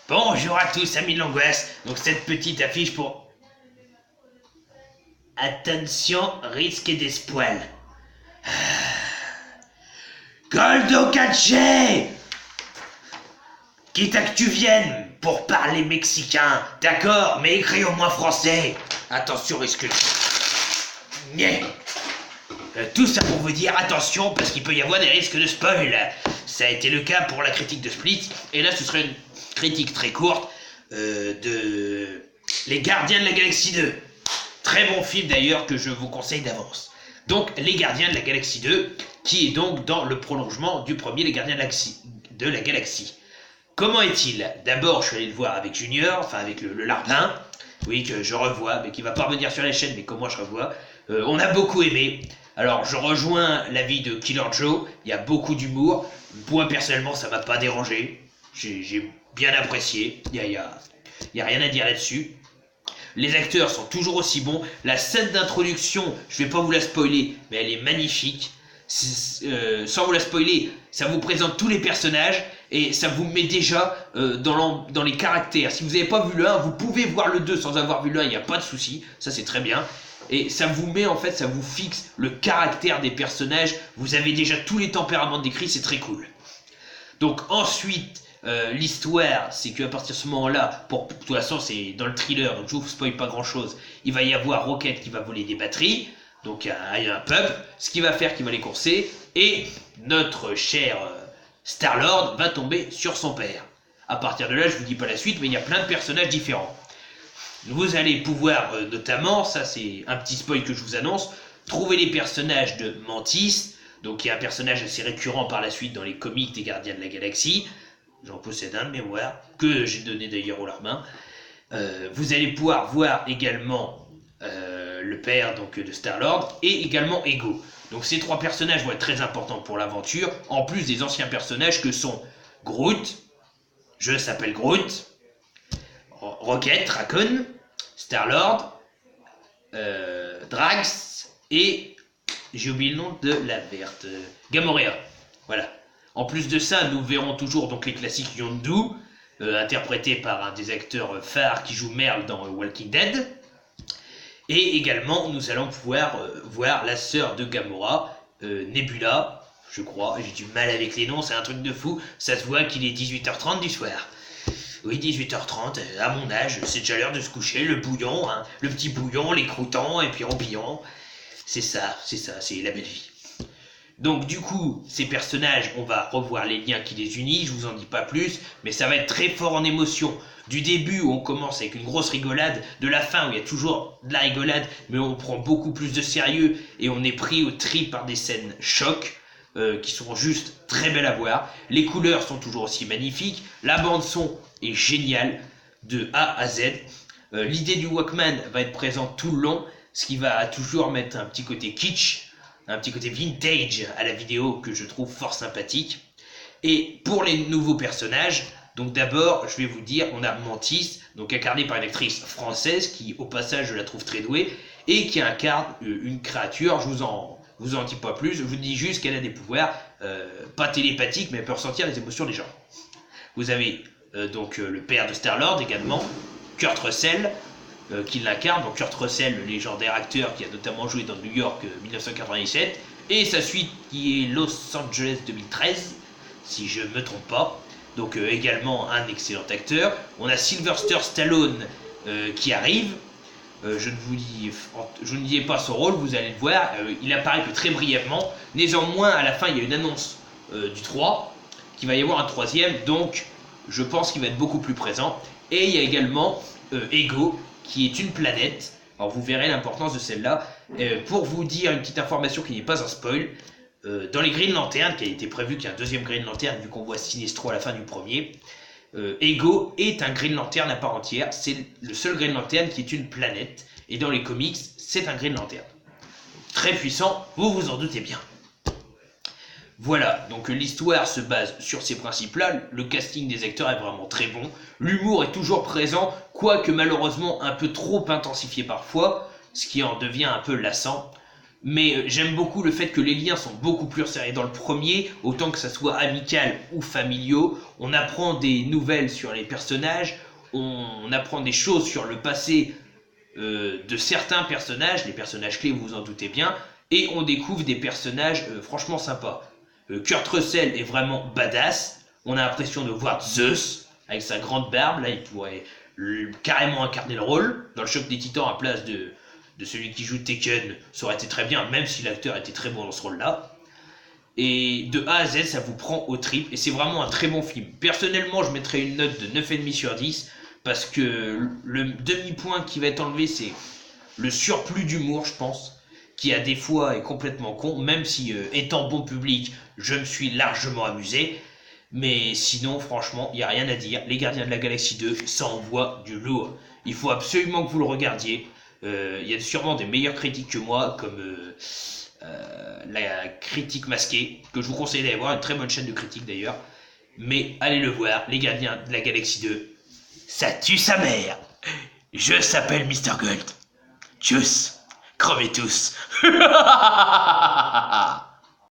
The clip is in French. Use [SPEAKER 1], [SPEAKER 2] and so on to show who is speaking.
[SPEAKER 1] Bonjour à tous, amis de l'angoisse. Donc cette petite affiche pour... Attention, risque d'espoir. Goldo Caché, quitte à que tu viennes pour parler mexicain, d'accord, mais écris au moins français. Attention, risque... Nyeh. Tout ça pour vous dire attention parce qu'il peut y avoir des risques de spoil. Ça a été le cas pour la critique de Split, et là ce serait une critique très courte de Les Gardiens de la Galaxie 2. Très bon film d'ailleurs que je vous conseille d'avance. Donc Les Gardiens de la Galaxie 2, qui est donc dans le prolongement du premier Les Gardiens de la Galaxie. Comment est-il? D'abord je suis allé le voir avec Junior, enfin avec le Larbin, oui, que je revois, mais qui va pas revenir sur la chaîne, mais que moi je revois. On a beaucoup aimé. Alors je rejoins l'avis de Killer Joe, il y a beaucoup d'humour. Moi personnellement ça m'a pas dérangé, j'ai bien apprécié, il y a rien à dire là-dessus. Les acteurs sont toujours aussi bons, la scène d'introduction, je vais pas vous la spoiler, mais elle est magnifique. Sans vous la spoiler, ça vous présente tous les personnages et ça vous met déjà dans les caractères. Si vous n'avez pas vu le 1, vous pouvez voir le 2 sans avoir vu le 1, il n'y a pas de souci, ça c'est très bien. Et ça vous met, en fait, ça vous fixe le caractère des personnages. Vous avez déjà tous les tempéraments décrits, c'est très cool. Donc ensuite, l'histoire, c'est qu'à partir de ce moment-là, de toute façon c'est dans le thriller, donc je vous spoil pas grand-chose, il va y avoir Rocket qui va voler des batteries, donc il y a un pub, ce qui va faire qu'il va les courser, et notre cher Star-Lord va tomber sur son père. À partir de là, je vous dis pas la suite, mais il y a plein de personnages différents. Vous allez pouvoir, notamment, ça c'est un petit spoil que je vous annonce, trouver les personnages de Mantis, donc il y a un personnage assez récurrent par la suite dans les comics des Gardiens de la Galaxie, j'en possède un de mémoire, que j'ai donné d'ailleurs au Larbin. Vous allez pouvoir voir également le père donc, de Star-Lord, et également Ego. Donc ces trois personnages vont être très importants pour l'aventure, en plus des anciens personnages que sont Groot, je s'appelle Groot, Rocket, Raccoon, Star-Lord, Drax et j'ai oublié le nom de la verte, Gamorrea. Voilà. En plus de ça, nous verrons toujours donc les classiques Yondu, interprété par un des acteurs phares qui joue Merle dans Walking Dead. Et également, nous allons pouvoir voir la sœur de Gamora, Nebula, je crois. J'ai du mal avec les noms, c'est un truc de fou. Ça se voit qu'il est 18h30 du soir. Oui, 18h30, à mon âge, c'est déjà l'heure de se coucher, le bouillon, hein, le petit bouillon, les croûtons, et puis roupillon. C'est ça, c'est la belle vie. Donc du coup, ces personnages, on va revoir les liens qui les unissent, je vous en dis pas plus, mais ça va être très fort en émotion. Du début où on commence avec une grosse rigolade, de la fin où il y a toujours de la rigolade, mais on prend beaucoup plus de sérieux, et on est pris au trip par des scènes chocs, qui sont juste très belles à voir. Les couleurs sont toujours aussi magnifiques, la bande son est géniale de A à Z. L'idée du Walkman va être présente tout le long, ce qui va toujours mettre un petit côté kitsch, un petit côté vintage à la vidéo que je trouve fort sympathique. Et pour les nouveaux personnages, donc d'abord je vais vous dire, on a Mantis, donc incarnée par une actrice française qui au passage je la trouve très douée, et qui incarne une créature, je vous en dis pas plus, je vous dis juste qu'elle a des pouvoirs, pas télépathiques, mais elle peut ressentir les émotions des gens. Vous avez donc le père de Star-Lord également, Kurt Russell, qui l'incarne, donc Kurt Russell, le légendaire acteur qui a notamment joué dans New York 1997, et sa suite qui est Los Angeles 2013, si je ne me trompe pas, donc également un excellent acteur. On a Sylvester Stallone qui arrive, je ne dis pas son rôle, vous allez le voir, il apparaît que très brièvement, néanmoins à la fin il y a une annonce du 3, qu'il va y avoir un troisième, donc je pense qu'il va être beaucoup plus présent. Et il y a également Ego, qui est une planète. Alors vous verrez l'importance de celle-là. Pour vous dire une petite information qui n'est pas un spoil, dans les Green Lantern, qui a été prévu qu'il y ait un deuxième Green Lantern, vu qu'on voit Sinestro à la fin du premier, Ego est un Green Lantern à part entière. C'est le seul Green Lantern qui est une planète. Et dans les comics, c'est un Green Lantern. Très puissant, vous vous en doutez bien. Voilà, donc l'histoire se base sur ces principes-là, le casting des acteurs est vraiment très bon, l'humour est toujours présent, quoique malheureusement un peu trop intensifié parfois, ce qui en devient un peu lassant. Mais j'aime beaucoup le fait que les liens sont beaucoup plus resserrés dans le premier, autant que ça soit amical ou familiaux. On apprend des nouvelles sur les personnages, on apprend des choses sur le passé de certains personnages, les personnages clés, vous vous en doutez bien, et on découvre des personnages franchement sympas. Kurt Russell est vraiment badass, on a l'impression de voir Zeus, avec sa grande barbe, là il pourrait carrément incarner le rôle, dans le choc des titans à place de celui qui joue Tekken, ça aurait été très bien, même si l'acteur était très bon dans ce rôle-là. Et de A à Z, ça vous prend au trip, et c'est vraiment un très bon film. Personnellement, je mettrais une note de 9,5 sur 10, parce que le demi-point qui va être enlevé, c'est le surplus d'humour, je pense, qui à des fois est complètement con, même si, étant bon public, je me suis largement amusé. Mais sinon, franchement, il n'y a rien à dire. Les Gardiens de la Galaxie 2, ça envoie du lourd. Il faut absolument que vous le regardiez. Il y a sûrement des meilleurs critiques que moi, comme la critique masquée, que je vous conseille d'aller voir, une très bonne chaîne de critique d'ailleurs. Mais allez le voir, Les Gardiens de la Galaxie 2, ça tue sa mère. Je s'appelle Mr. Gold. Tchuss, crevez tous.